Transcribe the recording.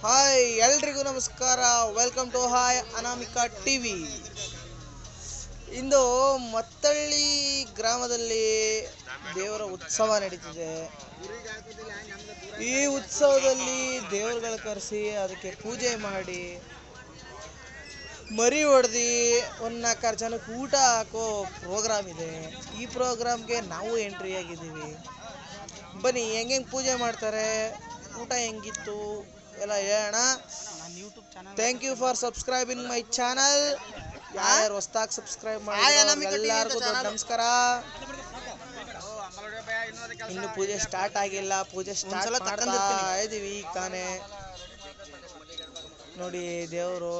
Hi ಎಲ್ರಿಗೂ ನಮಸ್ಕಾರ. Welcome to hi Anamika TV. ಇಂದು ಮತ್ತಳ್ಳಿ ಗ್ರಾಮದಲ್ಲಿ ದೇವರ ಉತ್ಸವ ನಡೀತಿದೆ. ಈ ಉತ್ಸವದಲ್ಲಿ ದೇವರುಗಳ ಕರೆಸಿ ಅದಕ್ಕೆ ಪೂಜೆ ಮಾಡಿ ಮರಿ ಹೊಡೆದು ಒಂದು 4 ಜನಕ್ಕೆ ಊಟ ಹಾಕೋ ಪ್ರೋಗ್ರಾಮ್ ಇದೆ. ಈ ಪ್ರೋಗ್ರಾಮ್ಗೆ ನಾವು ಎಂಟ್ರಿ ಆಗಿದ್ದೀವಿ. ಬನ್ನಿ ಹೆಂಗೆ ಪೂಜೆ ಮಾಡ್ತಾರೆ, ಊಟ ಹೆಂಗಿತ್ತು ಎಲ್ಲ ಹೇಳೋಣ. Thank you for subscribing my channel. ಯಾರು ಹೊಸ್ದಾಗಿ ಸಬ್ಸ್ಕ್ರೈಬ್ ಮಾಡಿ ಎಲ್ಲರಿಗೂ ದೊಡ್ಡ ನಮಸ್ಕಾರ. ಇನ್ನು ಪೂಜೆ ಸ್ಟಾರ್ಟ್ ಆಗಿಲ್ಲ, ಪೂಜೆ ಸ್ಟಾರ್ಟ್ ಮಾಡ್ತಾ ಇದೀವಿ ಈಗ ತಾನೇ. ನೋಡಿ ದೇವರು